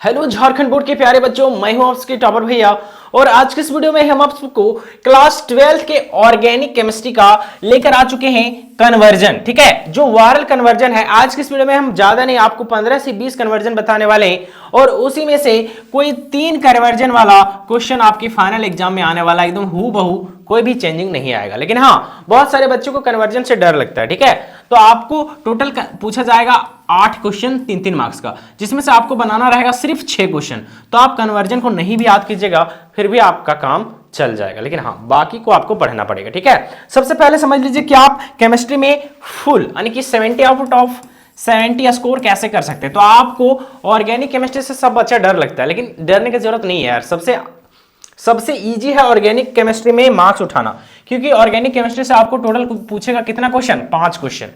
Hello Jharkhand board के प्यारे बच्चों, मैं हूं आपके टॉपर भैया। और आज के इस वीडियो में हम आपको क्लास 12 के ऑर्गेनिक केमिस्ट्री का लेकर आ चुके हैं कन्वर्जन। ठीक है, जो वायरल कन्वर्जन है। आज की इस वीडियो में हम ज्यादा नहीं, आपको 15 से 20 कन्वर्जन बताने वाले हैं और उसी में से कोई 3 कन्वर्जन वाला क्वेश्चन आपके फाइनल एग्जाम में आने वाला, एकदम हूबहू, कोई भी चेंजिंग नहीं आएगा। लेकिन हाँ, बहुत सारे बच्चों को कन्वर्जन से डर लगता है। ठीक है, तो आपको टोटल पूछा जाएगा 8 क्वेश्चन 3-3 मार्क्स का, जिसमें से आपको बनाना रहेगा सिर्फ 6 क्वेश्चन। तो आप कन्वर्जन को नहीं भी याद कीजिएगा फिर भी आपका काम चल जाएगा, लेकिन हाँ, बाकी को आपको पढ़ना पड़ेगा। ठीक है, सबसे पहले समझ लीजिए कि आप केमिस्ट्री में फुल यानी कि 70 आउट ऑफ 70 स्कोर कैसे कर सकते हैं। तो आपको ऑर्गेनिक केमिस्ट्री से सब बच्चा डर लगता है, लेकिन डरने की जरूरत नहीं है यार। सबसे इजी है ऑर्गेनिक केमिस्ट्री में मार्क्स उठाना, क्योंकि ऑर्गेनिक केमिस्ट्री से आपको टोटल पूछेगा कितना क्वेश्चन, 5 क्वेश्चन,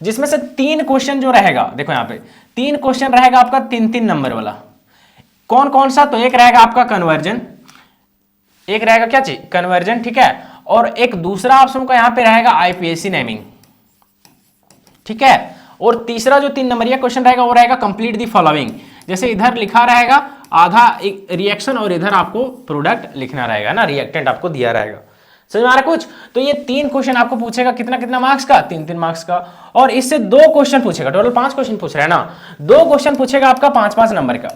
जिसमें से 3 क्वेश्चन जो रहेगा, देखो यहां पे 3 क्वेश्चन रहेगा आपका 3-3 नंबर वाला। कौन कौन सा? तो एक रहेगा आपका कन्वर्जन, एक रहेगा क्या चीज, कन्वर्जन। ठीक है, और एक दूसरा ऑप्शन का यहां पे रहेगा आईपीएससी नेमिंग। ठीक है, और तीसरा जो 3 नंबरिया क्वेश्चन रहेगा वो रहेगा कंप्लीट दी फॉलोइंग। जैसे इधर लिखा रहेगा आधा एक रिएक्शन और इधर आपको प्रोडक्ट लिखना रहेगा ना, रिएक्टेंट आपको दिया रहेगा। समझ में आ रहा कुछ? तो ये 3 क्वेश्चन आपको पूछेगा कितना कितना मार्क्स का, 3-3 मार्क्स का। और इससे 2 क्वेश्चन पूछेगा, टोटल 5 क्वेश्चन पूछ रहा है ना, 2 क्वेश्चन पूछेगा आपका 5-5 नंबर का।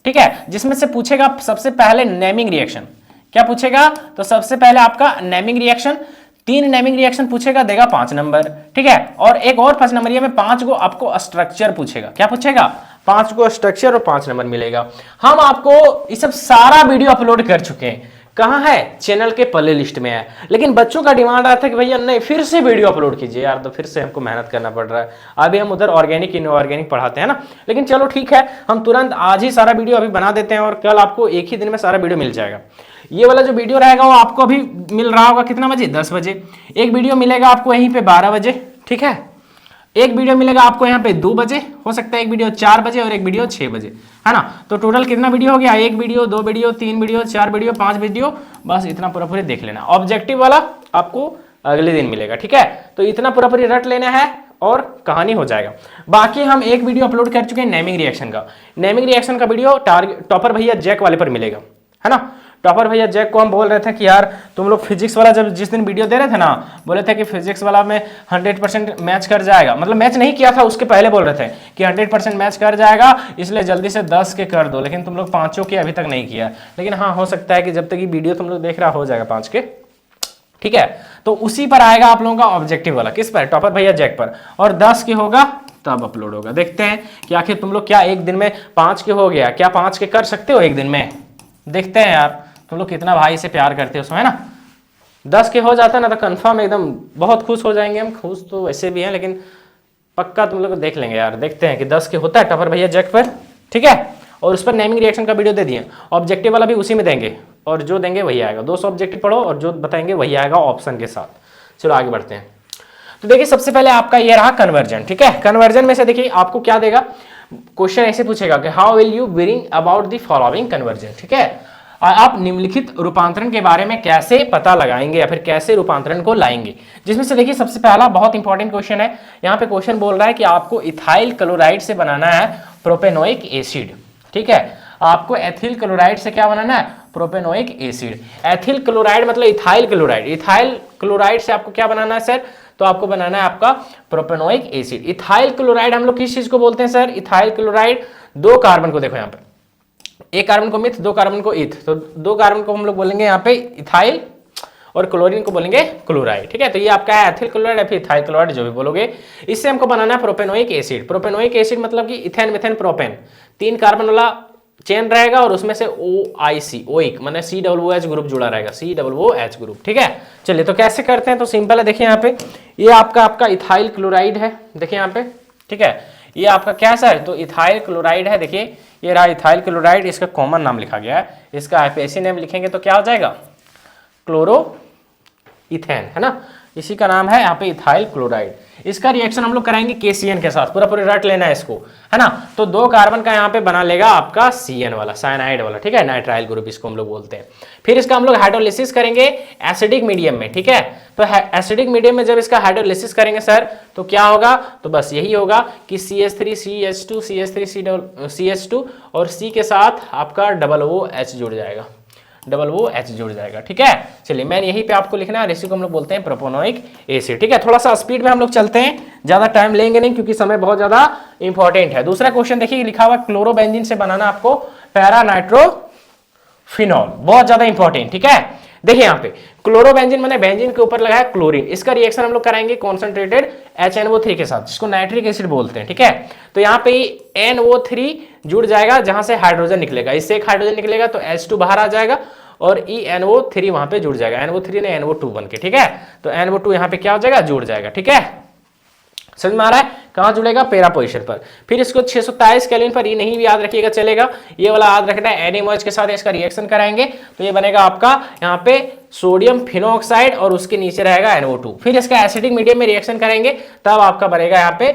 ठीक है, जिसमें से पूछेगा सबसे पहले नेमिंग रिएक्शन। क्या पूछेगा? तो सबसे पहले आपका नेमिंग रिएक्शन, 3 नेमिंग रिएक्शन पूछेगा, देगा 5 नंबर। ठीक है, और एक और 5 नंबर में 5 को आपको स्ट्रक्चर पूछेगा। क्या पूछेगा? 5 को स्ट्रक्चर और 5 नंबर मिलेगा। हम आपको ये सब सारा वीडियो अपलोड कर चुके हैं। कहां है? चैनल के प्ले लिस्ट में है। लेकिन बच्चों का डिमांड आता है कि भैया नहीं, फिर से वीडियो अपलोड कीजिए यार, तो फिर से हमको मेहनत करना पड़ रहा है। अभी हम उधर ऑर्गेनिक इनऑर्गेनिक पढ़ाते हैं ना, लेकिन चलो ठीक है, हम तुरंत आज ही सारा वीडियो अभी बना देते हैं और कल आपको एक ही दिन में सारा वीडियो मिल जाएगा। ये वाला जो वीडियो रहेगा वो आपको अभी मिल रहा होगा कितना बजे? 10 बजे। एक वीडियो मिलेगा आपको यहीं पे 12 बजे। ठीक है, एक वीडियो मिलेगा आपको यहाँ पे 2 बजे, हो सकता है एक वीडियो 4 बजे और एक वीडियो 6 बजे, है ना। तो टोटल कितना वीडियो हो गया? 1 video, 2 video, 3 video, 4 video, 5 video, बस इतना पूरा पूरी देख लेना। ऑब्जेक्टिव वाला आपको अगले दिन मिलेगा। ठीक है, तो इतना पूरा पूरी रट लेना है और कहानी हो जाएगा। बाकी हम एक वीडियो अपलोड कर चुके हैं नेमिंग रिएक्शन का। नेमिंग रिएक्शन का वीडियो टॉपर भैया जैक वाले पर मिलेगा, है ना। टॉपर भैया जैक को हम बोल रहे थे कि यार तुम लोग फिजिक्स वाला जब जिस दिन वीडियो दे रहे थे ना, बोले थे कि फिजिक्स वाला में 100% मैच कर जाएगा, मतलब मैच नहीं किया था, उसके पहले बोल रहे थे कि 100% मैच कर जाएगा, इसलिए जल्दी से 10 के कर दो। लेकिन तुम लोग 5 के अभी तक नहीं किया। लेकिन हाँ, हो सकता है कि जब तक ये वीडियो तुम लोग देख रहा हो जाएगा 5 के। ठीक है, तो उसी पर आएगा आप लोगों का ऑब्जेक्टिव वाला। किस पर? टॉपर भैया जैक पर। और 10 के होगा तब अपलोड होगा। देखते हैं कि आखिर तुम लोग क्या एक दिन में 5 के हो गया, क्या 5 के कर सकते हो एक दिन में? देखते हैं यार, तुम लोग कितना भाई से प्यार करते हो, है ना। 10 के हो जाता है ना तो कंफर्म एकदम बहुत खुश हो जाएंगे हम। खुश तो वैसे भी हैं, लेकिन पक्का तुम लोग देख लेंगे यार। देखते हैं कि 10 के होता है टॉपर भैया जैक पर। ठीक है, और उस पर नेमिंग रिएक्शन का वीडियो दे दिए। ऑब्जेक्टिव वाला भी उसी में देंगे, और जो देंगे वही आएगा। 200 ऑब्जेक्टिव पढ़ो और जो बताएंगे वही आएगा ऑप्शन के साथ। चलो आगे बढ़ते हैं। तो देखिए, सबसे पहले आपका ये रहा कन्वर्जन। ठीक है, कन्वर्जन में से देखिए आपको क्या देगा, क्वेश्चन ऐसे पूछेगा कि how will you bring about the following conversion. ठीक है, आप निम्नलिखित रूपांतरण के बारे में कैसे पता लगाएंगे या फिर कैसे रूपांतरण को लाएंगे। जिसमें से देखिए सबसे पहला बहुत इंपॉर्टेंट क्वेश्चन है। यहाँ पे क्वेश्चन बोल रहा है कि आपको इथाइल क्लोराइड से बनाना है प्रोपेनोइक एसिड। ठीक है, आपको एथिल क्लोराइड से क्या बनाना है? Propanoic acid. एथिल क्लोराइड मतलब इथाइल क्लोराइड। इथाइल क्लोराइड से आपको क्या बनाना है सर? तो आपको बनाना है आपका प्रोपेनोइक एसिड। इथाइल क्लोराइड हम लोग किस चीज को बोलते हैं सर? इथाइल क्लोराइड 2 कार्बन को, देखो यहाँ पे, एक कार्बन को मिथ, 2 कार्बन को इथ, तो 2 कार्बन को हम लोग बोलेंगे यहाँ पे इथाइल और क्लोरीन को बोलेंगे क्लोराइड। ठीक है, तो ये आपका है एथिल क्लोराइड या फिर इथाइल क्लोराइड, जो भी बोलोगे। इससे हमको बनाना है प्रोपेनोइक एसिड। प्रोपेनोइक एसिड मतलब कि इथेन मिथेन प्रोपेन, 3 कार्बन वाला चेन रहेगा और उसमें से OIC ओइक माने COOH ग्रुप जुड़ा रहेगा, COOH ग्रुप। ठीक है, चलिए तो कैसे करते हैं? तो सिंपल है, देखिए यहाँ पे ये आपका इथाइल क्लोराइड है, देखिए यहाँ पे। ठीक है, ये आपका क्या सर? तो इथाइल क्लोराइड है। देखिए ये रहा इथाइल क्लोराइड, इसका कॉमन नाम लिखा गया है। इसका आईपीएससी नेम लिखेंगे तो क्या हो जाएगा? क्लोरो इथेन, है ना। इसी का नाम है यहाँ पे इथाइल क्लोराइड। इसका रिएक्शन हम लोग कराएंगे KCN के साथ, पूरा पूरा रट लेना है इसको, है ना। तो 2 कार्बन का यहाँ पे बना लेगा आपका CN वाला, साइनाइड वाला, ठीक है, नाइट्राइल ग्रुप इसको हम लोग बोलते हैं। फिर इसका हम लोग हाइड्रोलिसिस करेंगे एसिडिक मीडियम में, ठीक है। तो एसिडिक मीडियम में जब इसका हाइड्रोलिसिस करेंगे सर तो क्या होगा, तो बस यही होगा कि CH3CH2 CH2 और C के साथ आपका OH जुड़ जाएगा, OH जुड़ जाएगा, ठीक है। चलिए मैंने यहीं पे आपको लिखना है, इसी को हम लोग बोलते हैं प्रोपोनोइक एसिड, ठीक है। थोड़ा सा स्पीड में हम लोग चलते हैं, ज्यादा टाइम लेंगे नहीं क्योंकि समय बहुत ज्यादा इंपॉर्टेंट है। दूसरा क्वेश्चन देखिए लिखा हुआ क्लोरोबेंजीन से बनाना आपको पैरा नाइट्रोफिनॉल, बहुत ज्यादा इंपॉर्टेंट, ठीक है। देखिए यहाँ पे क्लोरोबेंजीन मैंने बेंजीन के ऊपर लगाया क्लोरीन, इसका रिएक्शन हम लोग कराएंगे कॉन्सेंट्रेटेड HNO3 के साथ, जिसको नाइट्रिक एसिड बोलते हैं, ठीक है। तो यहाँ पे NO3 जुड़ जाएगा, जहां से हाइड्रोजन निकलेगा, इससे एक हाइड्रोजन निकलेगा तो H2 बाहर आ जाएगा और NO3 वहां पे जुड़ जाएगा, NO3 ने NO2 बन के, ठीक है। तो NO2 यहाँ पे क्या हो जाएगा, जुड़ जाएगा, ठीक है। समझ में आ रहा है, कहां जुड़ेगा, पैरा पोजीशन पर। फिर इसको 623 केल्विन पर, ये नहीं भी याद रखिएगा चलेगा, ये वाला याद रखना है। NaOH के साथ इसका रिएक्शन कराएंगे तो ये बनेगा आपका यहाँ पे सोडियम फिनोक्साइड और उसके नीचे रहेगा NO2। फिर इसका एसिडिक मीडियम में रिएक्शन करेंगे तब आपका बनेगा यहाँ पे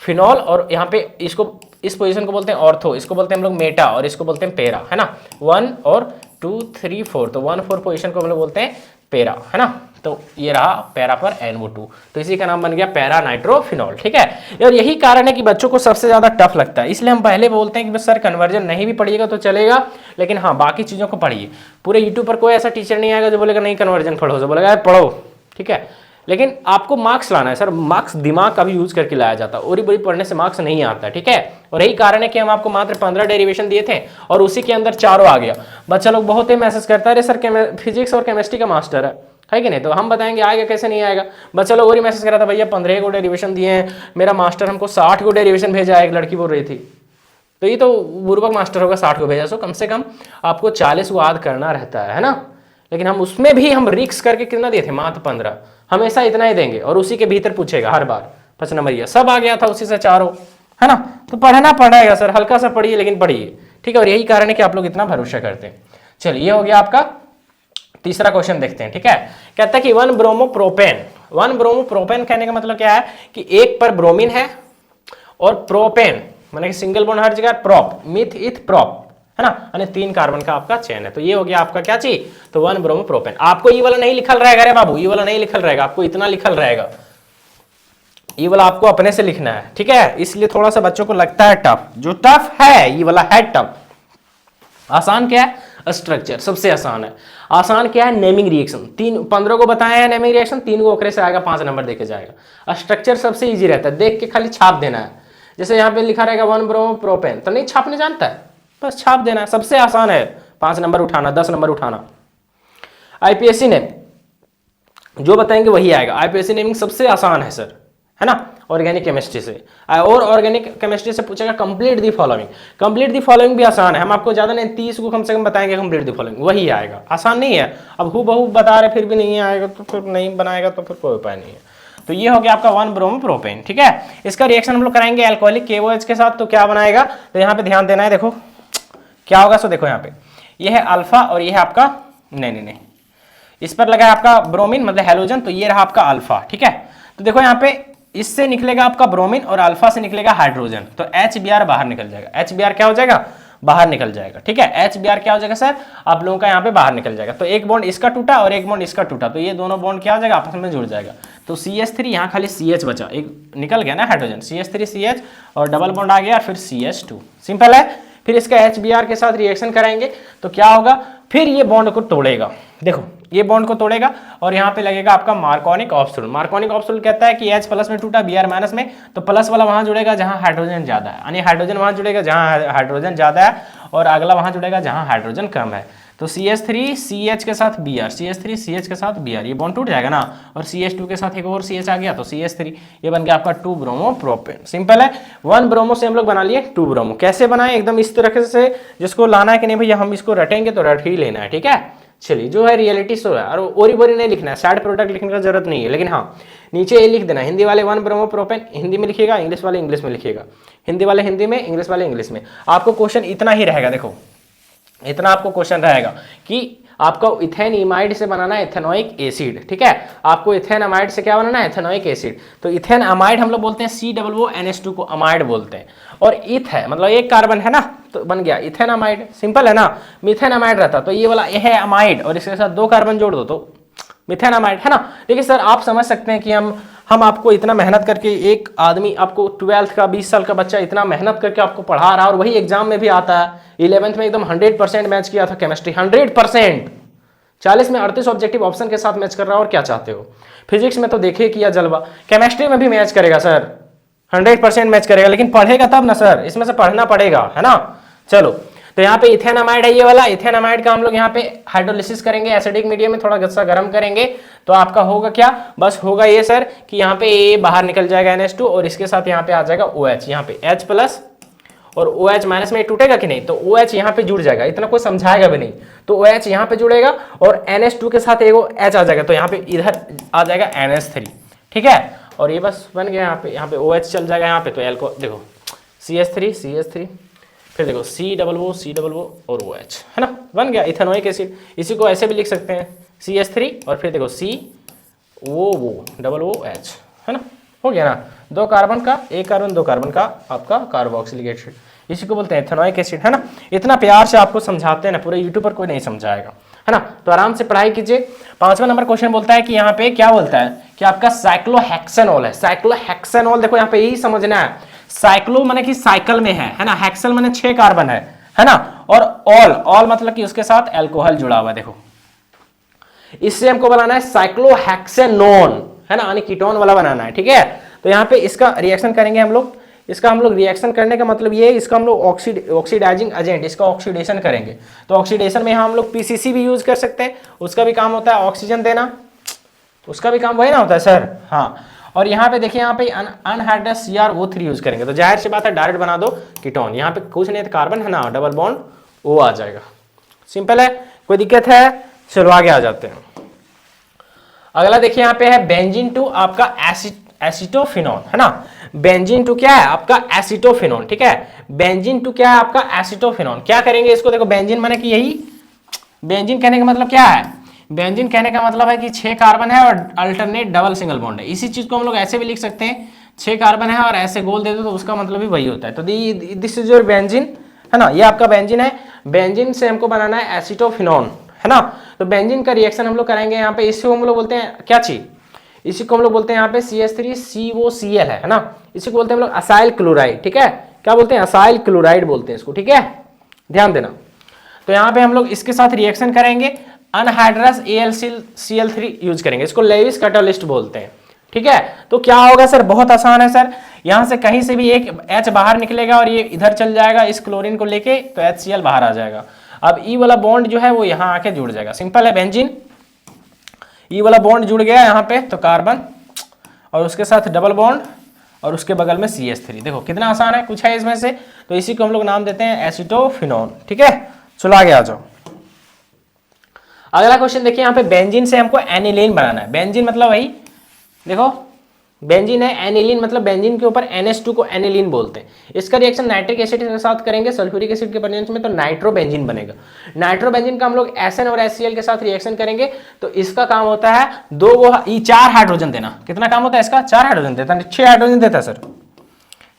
फिनॉल, और यहाँ पे इसको, इस पोजीशन को बोलते हैं ऑर्थो, इसको बोलते हैं हम लोग मेटा और इसको बोलते हैं पैरा, है ना। 1 और 2 3 4, तो 1 4 पोजीशन को हम लोग बोलते हैं पैरा, है ना। तो ये रहा पैरा पर NO2, तो इसी का नाम बन गया पैरा नाइट्रोफिनॉल, ठीक है। और यही कारण है कि बच्चों को सबसे ज्यादा टफ लगता है, इसलिए हम पहले बोलते हैं कि सर कन्वर्जन नहीं भी पढ़िएगा तो चलेगा, लेकिन हाँ बाकी चीजों को पढ़िए। पूरे यूट्यूब पर कोई ऐसा टीचर नहीं आएगा जो बोलेगा नहीं कन्वर्जन पढ़ो, जो बोलेगा पढ़ो, ठीक है। लेकिन आपको मार्क्स लाना है सर, मार्क्स दिमाग का भी यूज करके लाया जाता है, ओरी बोरी पढ़ने से मार्क्स नहीं आता, ठीक है। और यही कारण है कि हम आपको मात्र 15 डेरिवेशन दिए थे और उसी के अंदर चारों आ गया। बच्चा लोग बहुत ही मैसेज करता है सर फिजिक्स और केमिस्ट्री का मास्टर है कि नहीं, तो हम बताएंगे आएगा कैसे नहीं आएगा। बच्चा लोग और ही मैसेज कर रहा था भैया 15 को डेरिवेशन दिए हैं, मेरा मास्टर हमको 60 को डेरिवेशन भेजा है, एक लड़की बोल रही थी। तो ये तो बुर्बक मास्टर होगा 60 को भेजा, सो कम से कम आपको 40 को याद करना रहता है ना। लेकिन हम उसमें भी हम रिक्स करके कितना दिए थे, मात्र 15, हमेशा इतना ही देंगे और उसी के भीतर पूछेगा हर बार 5 नंबर, सब आ गया था उसी से चारों, है ना। तो पढ़ना पड़ेगा सर, हल्का सा पढ़िए लेकिन पढ़िए, ठीक है। और यही कारण है कि आप लोग इतना भरोसा करते हैं। चलिए ये हो गया आपका तीसरा क्वेश्चन, देखते हैं, ठीक है। कहता है कि 1 ब्रोमोप्रोपेन, 1 ब्रोमोप्रोपेन कहने का मतलब क्या है कि एक पर ब्रोमीन है और प्रोपेन माने सिंगल बॉन्ड हर जगह, प्रोप मिथ इथ प्रोप, है ना, यानी 3 कार्बन का आपका चेन है। तो ये हो गया आपका क्या चीज, तो 1 ब्रोमोप्रोपेन। आपको ये वाला नहीं लिखल रहेगा रे बाबू, ये वाला नहीं लिखल रहेगा, आपको इतना लिखल रहेगा, ये वाला आपको अपने से लिखना है, ठीक है। इसलिए थोड़ा सा बच्चों को लगता है टफ, जो टफ है ये वाला है टफ। आसान क्या है, स्ट्रक्चर सबसे आसान है। आसान क्या है, नेमिंग रिएक्शन, 15 को बताया है नेमिंग रिएक्शन, 3 को ओकरे से आएगा, 5 नंबर देके जाएगा। स्ट्रक्चर सबसे इजी रहता है, देख के खाली छाप देना है। जैसे यहाँ पे लिखा रहेगा 1 ब्रोमोप्रोपेन, तो नहीं छापने जानता है, बस छाप देना है, सबसे आसान है। 5 नंबर उठाना, 10 नंबर उठाना। आईपीएससी ने जो बताएंगे वही आएगा, आईपीएससी नेमिंग सबसे आसान है सर, है ना, ऑर्गेनिक केमिस्ट्री से। और ऑर्गेनिक केमिस्ट्री से पूछेगा complete the following, complete the following भी आसान है, हम आपको ज्यादा नहीं 30 को कम से कम बताएंगे कंप्लीट दी फॉलोइंग, वही आएगा। आसान नहीं है, अब हूबहू बता रहे फिर भी नहीं आएगा तो फिर नहीं बनाएगा तो फिर कोई उपाय नहीं है। तो ये हो गया आपका 1 ब्रोमोप्रोपेन, ठीक है। इसका रिएक्शन हम लोग कराएंगे अल्कोहलिक KOH के साथ, तो क्या बनाएगा, तो यहाँ पे ध्यान देना है, देखो क्या होगा। सो देखो यहाँ पे ये है अल्फा और ये है आपका, नहीं इस पर लगा है आपका ब्रोमीन मतलब हेलोजन, तो ये रहा आपका अल्फा, ठीक है। तो देखो यहाँ पे इससे निकलेगा आपका ब्रोमीन और अल्फा से निकलेगा हाइड्रोजन, तो HBr बाहर निकल जाएगा। HBr क्या हो जाएगा, बाहर निकल जाएगा, ठीक है। HBr क्या हो जाएगा सर, आप लोगों का यहाँ पे बाहर निकल जाएगा। तो एक बॉन्ड इसका टूटा और एक बॉन्ड इसका टूटा, तो ये दोनों बॉन्ड क्या हो जाएगा, आपस में जुड़ जाएगा। तो CH3 यहाँ खाली CH बचा, एक निकल गया ना हाइड्रोजन, CH3CH और डबल बॉन्ड आ गया, फिर CH2, सिंपल है। फिर इसका HBr के साथ रिएक्शन कराएंगे तो क्या होगा, फिर ये बॉन्ड को तोड़ेगा, देखो ये बॉन्ड को तोड़ेगा और यहाँ पे लगेगा आपका मार्कोनिक ऑप्शनल। मार्कोनिक ऑप्शनल कहता है कि H प्लस में टूटा Br माइनस में, तो प्लस वाला वहां जुड़ेगा जहां हाइड्रोजन ज्यादा है, यानी हाइड्रोजन वहां जुड़ेगा जहां हाइड्रोजन ज्यादा है और अगला वहां जुड़ेगा जहां हाइड्रोजन कम है। तो CH3CH के साथ Br, CH3CH के साथ Br, ये बॉन्ड टूट जाएगा ना, और CH2 के साथ एक और CH आ गया तो CH3, ये बन गया आपका 2 ब्रोमोप्रोपेन। सिंपल है, 1 ब्रोमो से हम लोग बना लिए 2 ब्रोमो। कैसे बनाए, एकदम इस तरह से जिसको लाना है कि नहीं भैया हम इसको रटेंगे तो रट ही लेना है, ठीक है। चलिए जो है रियलिटी सो है, और ओरी बोरी नहीं लिखना है, साइड प्रोडक्ट लिखने का जरूरत नहीं है, लेकिन हाँ नीचे ये लिख देना, हिंदी वाले 1 ब्रोमोप्रोपेन हिंदी में लिखिएगा, इंग्लिश वाले इंग्लिश में लिखिएगा, हिंदी वाले हिंदी में, इंग्लिश वाले इंग्लिश में। आपको क्वेश्चन इतना ही रहेगा, देखो इतना आपको क्वेश्चन रहेगा कि आपको इथेन इमाइड से बनाना है इथेनोइक एसिड, ठीक है। आपको इथेन अमाइड से क्या बनाना है, इथेनोइक एसिड। तो इथेन अमाइड हम लोग बोलते हैं COONH2 को अमाइड बोलते हैं। और ईथ है मतलब एक कार्बन है ना, तो बन गया इथेन अमाइड, सिंपल है ना। मिथेन अमाइड रहता तो ये वाला ये है अमाइड और इसके साथ 2 कार्बन जोड़ दो तो मिथेन अमाइड है ना। देखिए सर आप समझ सकते हैं कि हम आपको इतना मेहनत करके, एक आदमी आपको 12th का 20 साल का बच्चा इतना मेहनत करके आपको पढ़ा रहा है और वही एग्जाम में भी आता है। 11th में एकदम 100% मैच किया था केमिस्ट्री, 100%, 40 में 38 ऑब्जेक्टिव ऑप्शन के साथ मैच कर रहा है। और क्या चाहते हो, फिजिक्स में तो देखिए किया जलवा, केमिस्ट्री में भी मैच करेगा सर, 100% मैच करेगा, लेकिन पढ़ेगा तब ना सर, इसमें से पढ़ना पड़ेगा, है ना। चलो तो यहाँ पे इथेनामाइड है ये वाला, इथेनामाइड का हम लोग यहाँ पे हाइड्रोलिसिस करेंगे, एसिडिक मीडियम में थोड़ा गस्सा गर्म करेंगे तो आपका होगा क्या, बस होगा ये सर कि यहाँ पे ये बाहर निकल जाएगा NH2 और इसके साथ यहाँ पे आ जाएगा OH, यहाँ पे H प्लस और OH माइनस में टूटेगा कि नहीं, तो OH यहाँ पे जुड़ जाएगा, इतना कोई समझाएगा भी नहीं, तो OH यहाँ पे जुड़ेगा और NH2 के साथ एगो H आ जाएगा, तो यहाँ पे इधर आ जाएगा NH3, ठीक है। और ये बस बन गया, यहाँ पे OH चल जाएगा यहाँ पे, तो L को देखो CH3 फिर देखो COO और OH, है ना, बन गया इथेनोइक एसिड। इसी को ऐसे भी लिख सकते हैं CH3 और फिर देखो COOH, है ना, हो गया ना। 2 कार्बन का, 1 कार्बन 2 कार्बन का आपका कार्बोक्सिलिक एसिड, इसी को बोलते हैं इथेनोइक एसिड, है ना। इतना प्यार से आपको समझाते हैं ना, पूरे यूट्यूब पर कोई नहीं समझाएगा, है ना। तो आराम से पढ़ाई कीजिए। 5वां नंबर क्वेश्चन बोलता है कि यहाँ पे क्या बोलता है कि आपका साइक्लोहेक्सेनॉल है। साइक्लोहेक्सेनॉल देखो यहाँ पे यही समझना है, साइक्लो माने कि साइकिल में है ना, हेक्सेल माने 6 कार्बन है ना, और ऑल मतलब कि उसके साथ अल्कोहल जुड़ा हुआ है। देखो इससे हमको बनाना है साइक्लोहेक्सेनोन, है ना, यानी कीटोन वाला बनाना है, ठीक है। तो यहाँ पे इसका रिएक्शन करेंगे हम लोग, इसका हम लोग रिएक्शन करने का मतलब ये है, इसका हम लोग ऑक्सीडाइजिंग एजेंट, इसका ऑक्सीडेशन करेंगे। तो ऑक्सीडेशन में हम लोग PCC भी यूज कर सकते हैं, उसका भी काम होता है ऑक्सीजन देना, उसका भी काम वही ना होता है सर, हाँ। और यहाँ पे देखिए, यहाँ पे अनहाइड्रस CrO3 यूज करेंगे, तो जाहिर सी बात है डायरेक्ट बना दो कीटोन। यहाँ पे कुछ नहीं तो कार्बन है ना, डबल बॉन्ड O आ जाएगा, सिंपल है, कोई दिक्कत है। चलो आगे आ जाते हैं। अगला देखिए यहाँ पे है बेंजीन टू आपका एसिटोफिनॉन, है ना। बेंजीन टू क्या है आपका एसिटोफिनॉन, ठीक है। बेंजीन टू क्या है आपका एसिटोफिनॉन। क्या करेंगे इसको, देखो बेंजीन माने कि यही, बेंजीन कहने का मतलब क्या है, बेंजीन कहने का मतलब है कि 6 कार्बन है और अल्टरनेट डबल सिंगल बॉन्ड है। इसी चीज को हम लोग ऐसे भी लिख सकते हैं, 6 कार्बन है और ऐसे गोल दे दो तो उसका मतलब भी वही होता है। तो दिस इज योर बेंजीन, है ना, ये आपका बेंजीन है। बेंजीन से हमको बनाना है एसिटोफिनॉन, है ना। तो बेंजीन का रिएक्शन हम लोग करेंगे यहाँ पे, इसको हम लोग बोलते हैं क्या चीज, इसी को हम लोग बोलते हैं यहाँ पे CH3COCl है ना, इसी को बोलते हैं हम लोग असाइल क्लोराइड, ठीक है। क्या बोलते हैं, असाइल क्लोराइड बोलते हैं इसको, ठीक है, ध्यान देना। तो यहाँ पे हम लोग इसके साथ रिएक्शन करेंगे, अनहाइड्रस AlCl3 यूज करेंगे, इसको लेविस कैटालिस्ट बोलते हैं, ठीक है। तो क्या होगा सर, बहुत आसान है सर, यहां से कहीं से भी एक H बाहर निकलेगा और ये इधर चल जाएगा इस क्लोरीन को लेके, तो HCl बाहर आ जाएगा। अब E वाला बॉन्ड जो है वो यहाँ आके जुड़ जाएगा, सिंपल है, बेंजीन E वाला बॉन्ड जुड़ गया यहाँ पे, तो कार्बन और उसके साथ डबल बॉन्ड और उसके बगल में CH3, देखो कितना आसान है, कुछ है इसमें से। तो इसी को हम लोग नाम देते हैं एसिटोफिनॉन, ठीक है। चलो आगे आ जाओ। अगला क्वेश्चन देखिए, यहाँ पे बेंजीन से हमको एनिलीन बनाना है। बेंजीन मतलब वही, देखो बेंजीन है, एनिलीन मतलब बेंजीन के ऊपर NH2 को एनिलीन बोलते हैं। इसका रिएक्शन नाइट्रिक एसिड के साथ करेंगे सल्फ्यूरिक एसिड के प्रेजेंस में, तो नाइट्रोबेंजीन बनेगा। नाइट्रोबेंजीन का हम लोग SN और HCl के साथ रिएक्शन करेंगे, तो इसका काम होता है 4 हाइड्रोजन देना। कितना काम होता है इसका, 4 हाइड्रोजन देता है, 6 हाइड्रोजन देता है सर।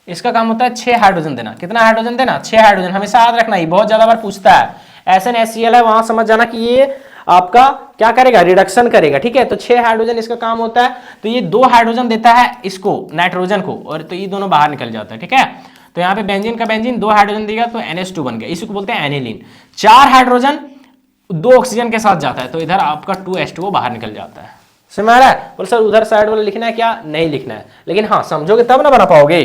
इसका काम होता है 6 हाइड्रोजन देना। कितना हाइड्रोजन देना, 6 हाइड्रोजन, हमेशा याद रखना, ही बहुत ज्यादा बार पूछता है। SN HCl है, वहां समझ जाना कि ये आपका क्या करेगा, रिडक्शन करेगा, ठीक है। तो 6 हाइड्रोजन इसका काम होता है, तो ये 2 हाइड्रोजन देता है इसको, नाइट्रोजन को, और तो ये दोनों बाहर निकल जाता है, ठीक है। तो यहाँ पे बेंजीन का बेंजीन 2 हाइड्रोजन देगा तो NH2 बन गया, इसी को बोलते हैं एनिलीन। 4 हाइड्रोजन 2 ऑक्सीजन के साथ जाता है, तो इधर आपका 2H2O बाहर निकल जाता है। समझ आ रहा है, बोल सर उधर साइड वाला लिखना है क्या, नहीं लिखना है, लेकिन हाँ समझोगे तब ना बना पाओगे।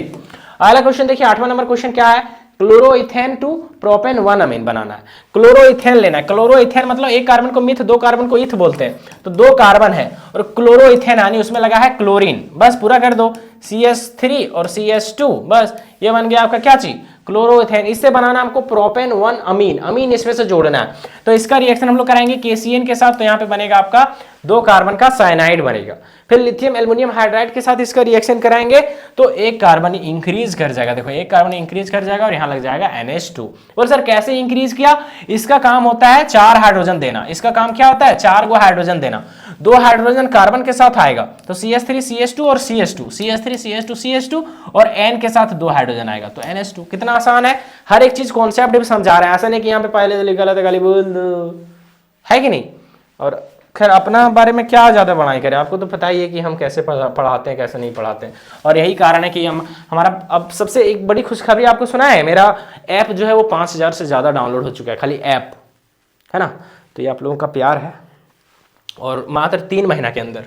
अगला क्वेश्चन देखिए, 8वां नंबर क्वेश्चन क्या है, क्लोरोइथेन टू प्रोपेन 1 अमीन बनाना है। क्लोरोइथेन लेना है, क्लोरोइथेन मतलब एक कार्बन को मिथ, 2 कार्बन को इथ बोलते हैं, तो 2 कार्बन है और क्लोरोइथेन यानी उसमें लगा है क्लोरीन, बस पूरा कर दो, CH3 और CH2, बस ये बन गया आपका क्या चीज, क्लोरोइथेन, इससे बनाना हमको प्रोपेन 1 अमीन, अमीन इसमें से जोड़ना है। तो इसका रिएक्शन हम लोग कराएंगे KCN के साथ, तो यहाँ पे बनेगा आपका 2 कार्बन का साइनाइड बनेगा। फिर लिथियम एल्युमिनियम हाइड्राइड के साथ इसका रिएक्शन कराएंगे तो 1 कार्बन इंक्रीज कर जाएगा। देखो 1 कार्बन इंक्रीज कर जाएगा और यहाँ लग जाएगा NH2। बोल सर कैसे इंक्रीज किया? इसका काम होता है 4 हाइड्रोजन देना। इसका काम क्या होता है? 4 गो हाइड्रोजन देना। 2 हाइड्रोजन कार्बन के साथ आएगा तो CH3 CH2 और CH2, CH3 CH2 CH2 और N के साथ 2 हाइड्रोजन आएगा तो NH2। कितना आसान है, हर एक चीज कॉन्सेप्ट भी समझा रहे हैं, ऐसा नहीं कि यहाँ पे पहले से लिखा था गाली बोल दो, है कि नहीं। और खैर अपना बारे में क्या ज्यादा बढ़ाई करें, आपको तो पता ही है कि हम कैसे पढ़ाते हैं कैसे नहीं पढ़ाते हैं। और यही कारण है कि हम हमारा अब सबसे एक बड़ी खुशखबरी आपको सुना है, मेरा ऐप जो है वो 5000 से ज्यादा डाउनलोड हो चुका है, खाली ऐप, है ना। तो ये आप लोगों का प्यार है और मात्र 3 महीना के अंदर,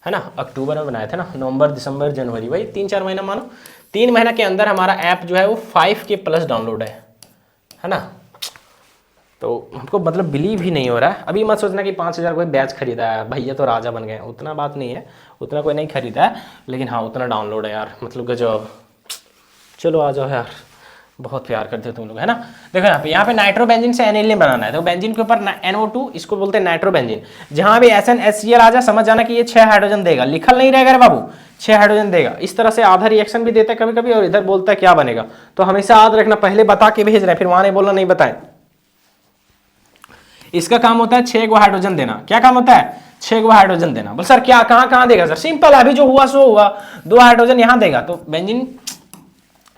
है ना, अक्टूबर में बनाए थे ना, नवंबर दिसंबर जनवरी, वही 3-4 महीना मानो, 3 महीना के अंदर हमारा ऐप जो है वो 5K प्लस डाउनलोड है ना। तो हमको मतलब बिलीव ही नहीं हो रहा है। अभी मत सोचना कि 5000 कोई बैच खरीदा है, भैया तो राजा बन गए, उतना बात नहीं है, उतना कोई नहीं खरीदा है, लेकिन हाँ उतना डाउनलोड है यार, मतलब गजब। चलो आ जाओ यार, बहुत प्यार करते हो तुम लोग, है ना। देखो यहाँ पे नाइट्रोबेंजीन से एनिलीन बनाना है, तो बेंजीन के ऊपर NO2, इसको बोलते हैं नाइट्रोबेंजीन। जहां भी SN HCl आ जाए समझ जाना कि ये 6 हाइड्रोजन देगा, लिखल नहीं रहेगा रे बाबू, 6 हाइड्रोजन देगा। इस तरह से आधा रिएक्शन भी देता है कभी कभी, और इधर बोलता है क्या बनेगा, तो हमेशा याद रखना, पहले बता के भेज रहे हैं, फिर वहां नहीं बोलना नहीं बताएं। इसका काम होता है 6 गो हाइड्रोजन देना। क्या काम होता है? 6 गो हाइड्रोजन देना। बोल सर क्या कहां देगा सर? सिंपल है, अभी जो हुआ सो हुआ, 2 हाइड्रोजन यहां देगा तो बेंजीन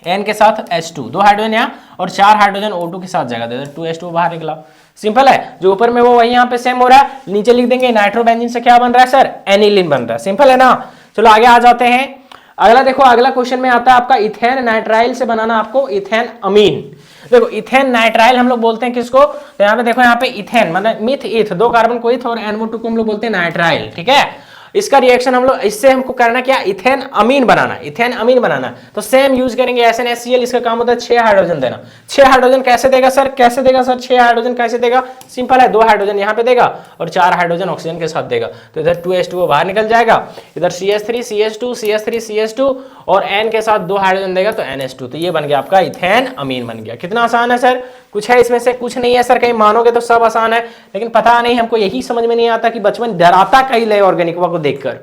N के साथ H2, 2 हाइड्रोजन यहाँ और 4 हाइड्रोजन O2 के साथ जाएगा, 2H2 बाहर निकला। सिंपल है, जो ऊपर में वो वही यहाँ पे सेम हो रहा है, नीचे लिख देंगे नाइट्रोबेंजीन से क्या बन रहा है सर? एनिलीन बन रहा है। सिंपल है ना। चलो आगे आ जाते हैं। अगला देखो, अगला क्वेश्चन में आता है आपका इथेन नाइट्राइल से बनाना आपको इथेन अमीन। देखो इथेन नाइट्राइल हम लोग बोलते हैं किसको, तो यहाँ पे देखो, यहाँ पे इथेन माने मिथ इथ, 2 कार्बन को इथ और NO2 को हम लोग बोलते हैं नाइट्राइल, ठीक है। इसका रिएक्शन हम लोग, इससे हमको करना क्या? इथेन अमीन बनाना, इथेन अमीन बनाना। तो सेम यूज करेंगे SnHCl, इसका काम होता है 6 हाइड्रोजन देना। 6 हाइड्रोजन कैसे देगा सर? कैसे देगा सर 6 हाइड्रोजन कैसे देगा? सिंपल है, 2 हाइड्रोजन यहाँ पे देगा और 4 हाइड्रोजन ऑक्सीजन के साथ देगा, तो इधर 2H2 बाहर निकल जाएगा, इधर CH3 CH2 CH3 CH2 और N के साथ 2 हाइड्रोजन देगा तो NH2। तो ये बन गया आपका इथेन अमीन बन गया। कितना आसान है सर? कुछ है इसमें से? कुछ नहीं है सर। कहीं मानोगे तो सब आसान है, लेकिन पता नहीं, हमको यही समझ में नहीं आता कि बचपन डराता कहीं ले ऑर्गेनिकवा को देखकर।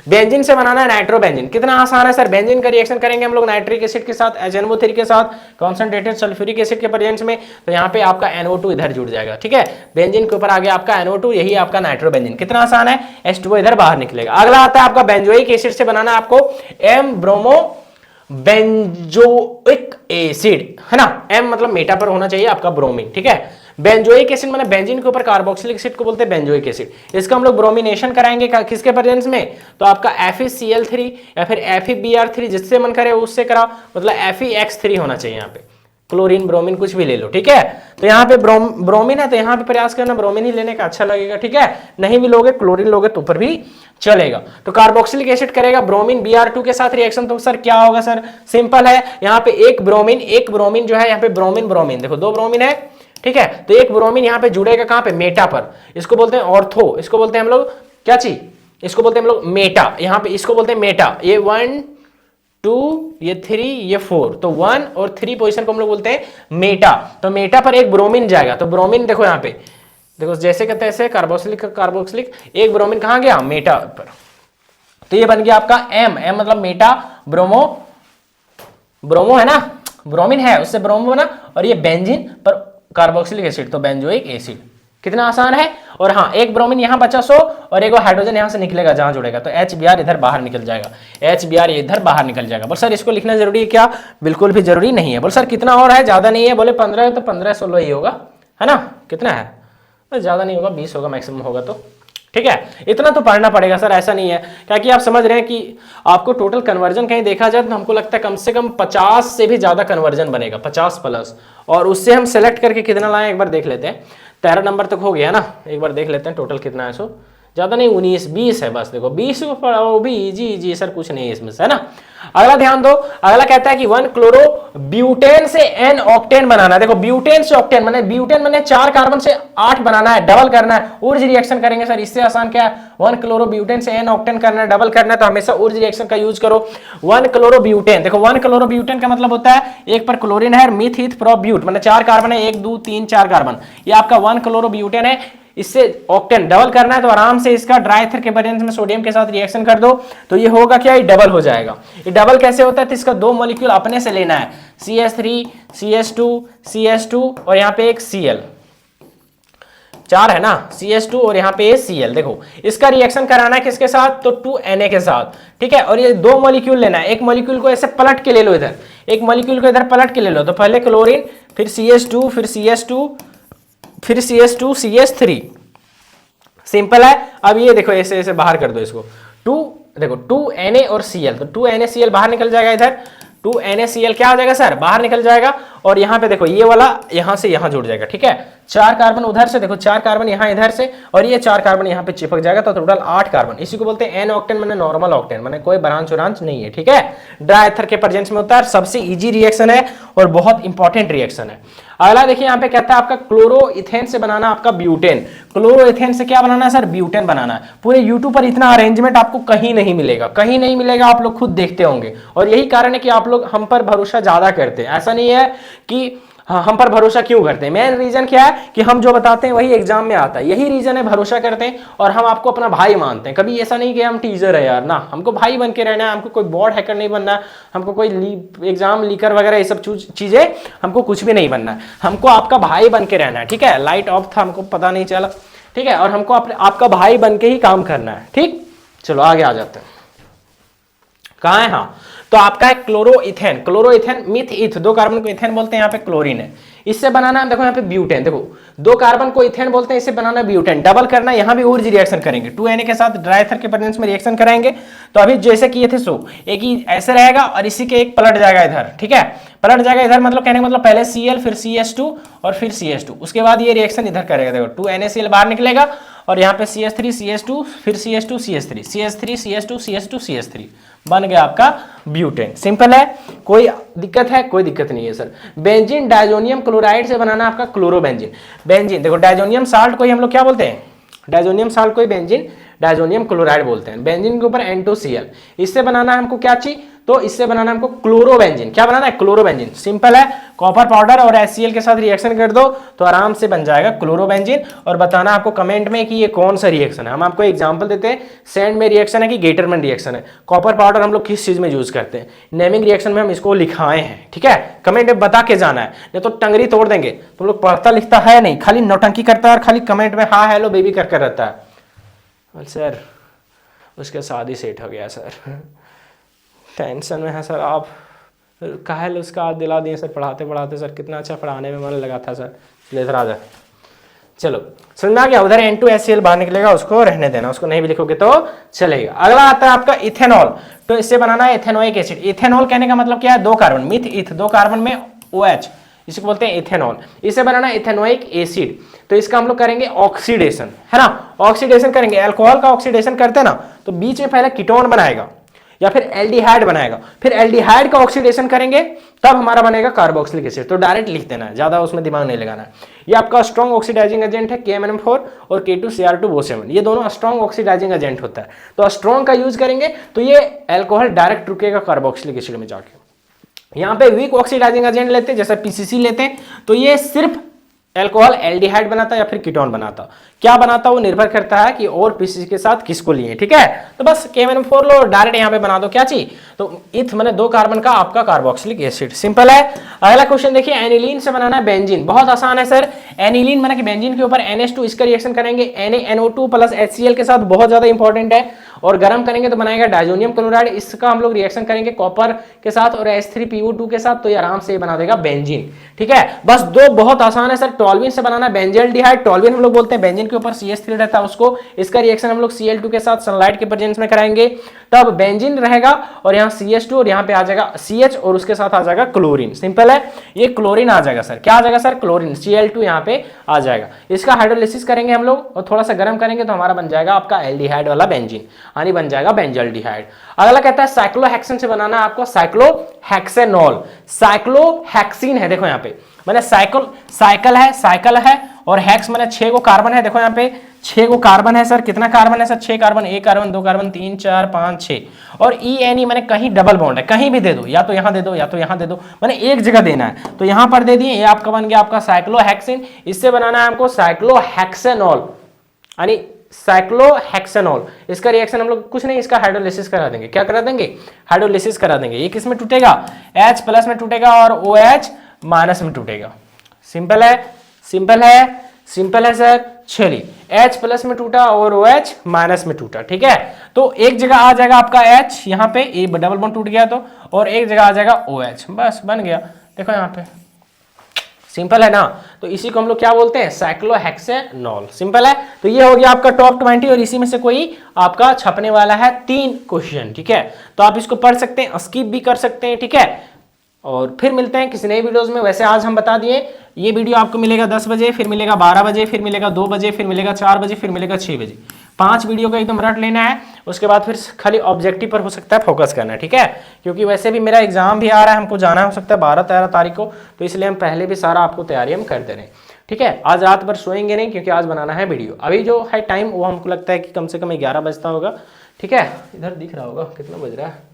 बेंजीन से बनाना है नाइट्रोबेंजीन। कितना आसान है सर। बेंजीन का रिएक्शन करेंगे हम लोग नाइट्रिक एसिड के साथ, HNO3 के साथ, कॉन्सेंट्रेटेड सल्फ्यूरिक एसिड के प्रेजेंस में, तो यहाँ पे आपका NO2 इधर जुड़ जाएगा, ठीक है। बेंजीन के ऊपर आ गया आपका NO2, यही आपका नाइट्रोबेंजीन। कितना आसान है, H2O इधर बाहर निकलेगा। अगला आता है आपका बेंजोइक एसिड से बनाना आपको M ब्रोमो बेंजोइक एसिड, है ना। M मतलब मेटा पर होना चाहिए आपका ब्रोमीन, ठीक है। बेंजोइक एसिड माने बेंजीन के ऊपर कार्बोक्सिलिक एसिड को बोलते हैं बेंजोइक एसिड। इसका हम लोग ब्रोमिनेशन कराएंगे किसके प्रेजेंस में? तो आपका FeCl3 या फिर FeBr3, जिससे मन करे उससे कराओ, मतलब FeX3 होना चाहिए यहाँ पे। क्लोरीन ब्रोमीन कुछ भी ले लो, ठीक है। तो यहाँ पे ब्रोमीन है तो यहाँ पे प्रयास करना ब्रोमीन ही लेने का, अच्छा लगेगा, ठीक है। नहीं भी लोगे क्लोरीन लोगे तो ऊपर भी चलेगा। तो कार्बोक्सिलिक एसिड करेगा ब्रोमीन Br2 के साथ रिएक्शन, तो सर क्या होगा सर? सिंपल है, यहाँ पे एक ब्रोमीन जो है, यहाँ पे ब्रोमीन देखो 2 ब्रोमीन है, ठीक है। तो एक ब्रोमीन यहाँ पे जुड़ेगा कहां पे? मेटा पर। इसको बोलते हैं ऑर्थो, इसको बोलते हैं हम लोग क्या चीज? इसको बोलते हैं हम लोग मेटा। यहाँ पे इसको बोलते हैं मेटा। ये 1 2 ये 3 ये 4, तो 1 और 3 पोजीशन को हम लोग बोलते हैं मेटा। तो मेटा पर एक ब्रोमीन जाएगा, तो ब्रोमीन देखो यहाँ पे, देखो जैसे कहते हैं ऐसे, कार्बोक्सिलिक, एक ब्रोमीन कहां गया? मेटा पर। तो ये बन गया आपका M मतलब मेटा ब्रोमो है ना, ब्रोमीन है उससे ब्रोमो बना, और ये बेंजीन पर कार्बोक्सिलिक एसिड, तो बेंजोइक एसिड। कितना आसान है। और हाँ, एक ब्रोमीन यहाँ बचा सो और एक हाइड्रोजन यहाँ से निकलेगा जहां जुड़ेगा, तो HBr इधर बाहर निकल जाएगा, HBr इधर बाहर निकल जाएगा। बोल सर इसको लिखना जरूरी है क्या? बिल्कुल भी जरूरी नहीं है। बोल सर कितना और है? ज्यादा नहीं है। बोले 15 है तो 15-16 ही होगा, है ना। कितना है? ज्यादा नहीं होगा, 20 होगा मैक्सिमम होगा, तो ठीक है। इतना तो पढ़ना पड़ेगा सर, ऐसा नहीं है, क्या कि आप समझ रहे हैं कि आपको टोटल कन्वर्जन कहीं देखा जाए तो हमको लगता है कम से कम 50 से भी ज्यादा कन्वर्जन बनेगा, 50 प्लस। और उससे हम सेलेक्ट करके कितना लाएं एक बार देख लेते हैं। 13 नंबर तक हो गया ना, एक बार देख लेते हैं टोटल कितना है। सो ज्यादा नहीं, 19 20 है बस। देखो 20 वो भी इजी इजी सर, कुछ नहीं है इसमें से, है ना। अगला ध्यान दो, अगला कहता है कि 1 क्लोरो ब्यूटेन से n ऑक्टेन बनाना है। देखो ब्यूटेन से ऑक्टेन माने, ब्यूटेन माने 4 कार्बन से 8 बनाना है, डबल करना है, ऊर्ज रिएक्शन करेंगे सर। इससे आसान क्या है, 1 क्लोरो ब्यूटेन से n ऑक्टेन करना है, डबल करना है, तो हमेशा ऊर्ज रिएक्शन का यूज करो। 1 क्लोरो ब्यूटेन, देखो 1 क्लोरो ब्यूटेन का मतलब होता है एक पर क्लोरीन है, मिथ ईथ प्रो ब्यूट माने 4 कार्बन है, 1 2 3 4 कार्बन, ये आपका 1 क्लोरो ब्यूटेन है। इससे ऑक्टेन डबल करना है, तो आराम से इसका ड्राई ईथर के प्रेजेंस में सोडियम के साथ रिएक्शन कर दो, तो ये होगा क्या, ये डबल हो जाएगा। ये डबल कैसे होता है, तो इसका 2 मॉलिक्यूल अपने से लेना है, CH3 CH2 CH2 और यहाँ पे एक Cl, 4 है ना, CH2 और यहाँ पे Cl। देखो इसका रिएक्शन कराना है किसके साथ, तो 2Na के साथ, ठीक है। और ये 2 मॉलिक्यूल लेना है, एक मॉलिक्यूल को ऐसे पलट के ले लो, इधर एक मॉलिक्यूल को इधर पलट के ले लो, तो पहले क्लोरीन, फिर CH2, फिर CH2, फिर CH2 CH3, सिंपल है। अब ये देखो ऐसे ऐसे बाहर कर दो इसको, 2 देखो 2Na और Cl, तो 2NaCl बाहर निकल जाएगा, इधर 2NaCl क्या आ जाएगा सर, बाहर निकल जाएगा। और यहाँ पे देखो ये वाला यहाँ से यहाँ जुड़ जाएगा, ठीक है। 4 कार्बन उधर से, देखो 4 कार्बन यहाँ इधर से, और ये 4 कार्बन यहाँ पे चिपक जाएगा, तो टोटल 8 कार्बन। इसी को बोलते हैं n ऑक्टेन, माने नॉर्मल ऑक्टेन, माने कोई ब्रांच व्रांच नहीं है, ठीक है। ड्राई ईथर के प्रेजेंस में होता है, सबसे इजी रिएक्शन है और बहुत इंपॉर्टेंट रिएक्शन है। अगला देखिए यहाँ पे कहता है आपका क्लोरोइथेन से बनाना आपका ब्यूटेन। क्लोरोइथेन से क्या बनाना है सर, ब्यूटेन बनाना है। पूरे यूट्यूब पर इतना अरेंजमेंट आपको कहीं नहीं मिलेगा, कहीं नहीं मिलेगा, आप लोग खुद देखते होंगे। और यही कारण है कि आप लोग हम पर भरोसा ज्यादा करते हैं। ऐसा नहीं है कि हम पर भरोसा क्यों करते हैं, मेन रीजन क्या है कि हम जो बताते हैं वही एग्जाम में आता है, यही रीजन है, भरोसा करते हैं और हम आपको अपना भाई मानते हैं। कभी ऐसा नहीं कि हम टीचर है यार, ना, हमको भाई बन के रहना है, हमको कोई बॉट हैकर नहीं बनना है, हमको कोई एग्जाम लीकर वगैरह ये सब चीजें, हमको कुछ भी नहीं बनना है, हमको आपका भाई बन के रहना है, ठीक है। लाइट ऑफ था, हमको पता नहीं चला, ठीक है, और हमको आपका भाई बन के ही काम करना है, ठीक। चलो आगे आ जाते हैं, कहाँ है, हाँ, तो आपका है क्लोरोइथेन। क्लोरोइथेन मिथ ईथ, 2 कार्बन को इथेन बोलते हैं, यहाँ पे क्लोरीन है, इससे बनाना है, देखो यहाँ पे ब्यूटेन, देखो 2 कार्बन को इथेन बोलते हैं, इससे बनाना ब्यूटेन, डबल करना है, यहाँ भी ऊर्ज रिएक्शन करेंगे, 2Na के साथ ड्राई ईथर के प्रेजेंस में रिएक्शन कराएंगे। तो अभी जैसे किए थे सो एक ही ऐसे रहेगा और इसी के एक पलट जाएगा इधर, ठीक है, पलट जाएगा इधर, मतलब कहने का मतलब पहले Cl फिर CH2 और फिर CH2, उसके बाद ये रिएक्शन इधर करेगा, देखो 2NaCl बाहर निकलेगा और यहाँ पे CH3 CH2 फिर CH2 CH3 CH3 CH2 CH2 CH3 बन गया आपका ब्यूटेन। सिंपल है, कोई दिक्कत है, कोई दिक्कत नहीं है सर। बेंजीन डायजोनियम क्लोराइड से बनाना आपका क्लोरोबेंजीन। बेंजीन देखो डायजोनियम साल्ट को ही हम लोग क्या बोलते हैं, डायजोनियम साल्ट को ही बेंजीन डायजोनियम क्लोराइड बोलते हैं। बेंजीन के ऊपर N2Cl, इससे बनाना है हमको क्या चीज, तो इससे बनाना हमको क्लोरोबेंजीन। क्या बनाना है, क्लोरोबेंजीन। सिंपल है, कॉपर पाउडर और HCl के साथ रिएक्शन कर दो तो आराम से बन जाएगा क्लोरोबेंजीन। और बताना आपको कमेंट में कि ये कौन सा रिएक्शन है। हम आपको एग्जांपल देते हैं, सैंड में रिएक्शन है कि गेटरमैन रिएक्शन है। कॉपर पाउडर हम लोग किस चीज में यूज करते हैं, नेमिंग रिएक्शन में हम इसको लिखाए हैं, ठीक है। कमेंट में बता के जाना है, नहीं तो टंगरी तोड़ देंगे। तुम लोग पढ़ता लिखता है नहीं, खाली नौटंकी करता है और खाली कमेंट में हाँ हेलो बेबी कर रहता है। सर उसके शादी सेट हो गया सर, टेंशन में है सर। आप काहे उसका आज दिला दिए सर, पढ़ाते पढ़ाते सर, कितना अच्छा पढ़ाने में मन लगा था सर। लेकर आ जा, चलो समझ में आ गया। उधर N2HCl बाहर निकलेगा, उसको रहने देना, उसको नहीं भी लिखोगे तो चलेगा। अगला आता है आपका इथेनॉल। तो इससे बनाना है इथेनोइक एसिड। इथेनॉल कहने का मतलब क्या है, 2 कार्बन, मिथ ईथ, 2 कार्बन में OH, इसको बोलते हैं इथेनॉल। इसे बनाना है इथेनोइक एसिड। तो इसका हम लोग करेंगे ऑक्सीडेशन, है ना, ऑक्सीडेशन करेंगे। अल्कोहल का ऑक्सीडेशन करते हैं ना, तो बीच में पहले कीटोन बनाएगा या फिर एल्डिहाइड बनाएगा, फिर एल्डिहाइड का ऑक्सीडेशन करेंगे तब हमारा बनेगा कार्बोक्सिलिक एसिड। तो डायरेक्ट लिख देना है, ज्यादा उसमें दिमाग नहीं लगाना है। ये आपका स्ट्रॉन्ग ऑक्सीडाइजिंग एजेंट है KMnO4 और K2Cr2O7, ये दोनों स्ट्रॉन्ग ऑक्सीडाइजिंग एजेंट होता है। तो स्ट्रॉन्ग का यूज करेंगे तो ये अल्कोहल डायरेक्ट रुकेगा कार्बोक्सिलिक एसिड में जाके। यहाँ पे वीक ऑक्सीडाइजिंग एजेंट लेते हैं, जैसे PCC लेते हैं, तो ये सिर्फ अल्कोहल एल्डिहाइड बनाता है या फिर कीटोन बनाता। क्या बनाता वो निर्भर करता है कि और PCC के साथ किसको लिए, ठीक है। तो बस KMnO4 लो, डायरेक्ट यहाँ पे बना दो क्या चीज, तो इथ माने 2 कार्बन का आपका कार्बोक्सिलिक एसिड। सिंपल है। अगला क्वेश्चन देखिए, एनिलीन से बनाना है बेंजीन। बहुत आसान है सर। एनिलीन माने कि बेंजीन के ऊपर NH2, इसका रिएक्शन करेंगे NaNO2 प्लस HCl के साथ, बहुत ज्यादा इंपॉर्टेंट है। और गर्म करेंगे तो बनाएगा डायजोनियम क्लोराइड, इसका हम लोग रिएक्शन करेंगे कॉपर के साथ और H3PO2 के साथ, तो ये आराम से बना देगा बेंजीन, ठीक है। बस 2 बहुत आसान है सर। टॉल्विन से बनाना बेंजल्डिहाइड। टॉल्विन हम लोग बोलते हैं बेंजीन के ऊपर CH3 रहता है उसको, इसका रिएक्शन हम लोग Cl2 के साथ सनलाइट के प्रेजेंस में कराएंगे तब बेंजीन रहेगा और यहाँ CH2 और यहाँ पे आ जाएगा CH और उसके साथ आ जाएगा क्लोरीन। सिंपल है, ये क्लोरीन आ जाएगा सर। क्या आ जाएगा सर? क्लोरीन, Cl2 यहाँ पे आ जाएगा। इसका हाइड्रोलिसिस करेंगे हम लोग और थोड़ा सा गर्म करेंगे तो हमारा बन जाएगा आपका एल्डिहाइड वाला बेंजीन, यानी बन जाएगा बेंजल्डिहाइड। अगला कहता है साइक्लोहेक्सेन से बनाना है आपको साइक्लोहेक्सेनॉल। साइक्लोहेक्सीन है, देखो यहाँ पे मैंने साइकिल है और हेक्स मैंने 6 को कार्बन है। देखो यहाँ पे 6 को कार्बन है सर। कितना कार्बन है सर? 6 कार्बन, 1 कार्बन, 2 कार्बन, 3 4 5 6 और ENE मैंने कहीं डबल बॉन्ड है, कहीं भी दे दो, या तो यहाँ दे दो या तो यहाँ दे दो, मैंने एक जगह देना है तो यहाँ पर दे दिए। ये आपका बन गया आपका साइक्लोहेक्सिन। इससे बनाना है हमको साइक्लोहेक्सेनॉल, यानी साइक्लोहेक्सेनॉल। इसका रिएक्शन हम लोग कुछ नहीं, इसका हाइड्रोलिसिस करा देंगे। क्या करा देंगे? हाइड्रोलिसिस करा देंगे। ये किस में टूटेगा? H+ में टूटेगा और OH- में टूटेगा। सिंपल है, सिंपल है, सिंपल है सर। चलिए H+ में टूटा और OH- में टूटा, ठीक है। तो एक जगह आ जाएगा आपका H, यहाँ पे ये डबल बॉन्ड टूट गया तो, और एक जगह आ जाएगा OH, बस बन गया। देखो यहाँ पे सिंपल है ना। तो इसी को हम लोग क्या बोलते हैं? साइक्लोहेक्सेनॉल। सिंपल है। तो ये हो गया आपका टॉप 20 और इसी में से कोई आपका छपने वाला है 3 क्वेश्चन, ठीक है। तो आप इसको पढ़ सकते हैं, स्किप भी कर सकते हैं, ठीक है। और फिर मिलते हैं किसी नई वीडियोस में। वैसे आज हम बता दिए ये वीडियो आपको मिलेगा 10 बजे, फिर मिलेगा 12 बजे, फिर मिलेगा 2 बजे, फिर मिलेगा 4 बजे, फिर मिलेगा 6 बजे। 5 वीडियो का एकदम रट लेना है। उसके बाद फिर खाली ऑब्जेक्टिव पर हो सकता है फोकस करना है, ठीक है। क्योंकि वैसे भी मेरा एग्जाम भी आ रहा है, हमको जाना हो सकता है 12-13 तारीख को, तो इसलिए हम पहले भी सारा आपको तैयारी हम करते रहे, ठीक है। आज रात भर सोएंगे नहीं क्योंकि आज बनाना है वीडियो। अभी जो है टाइम वो हमको लगता है कि कम से कम 11 बजता होगा, ठीक है। इधर दिख रहा होगा कितना बज रहा है,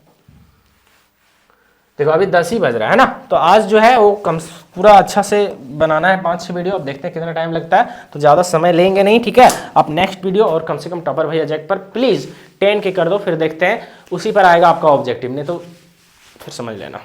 देखो अभी 10 ही बज रहा है ना। तो आज जो है वो पूरा अच्छा से बनाना है 5-6 वीडियो। अब देखते हैं कितना टाइम लगता है, तो ज़्यादा समय लेंगे नहीं, ठीक है। आप नेक्स्ट वीडियो और कम से कम टॉपर भैया जैक पर प्लीज़ 10 के कर दो, फिर देखते हैं उसी पर आएगा आपका ऑब्जेक्टिव, नहीं तो फिर समझ लेना।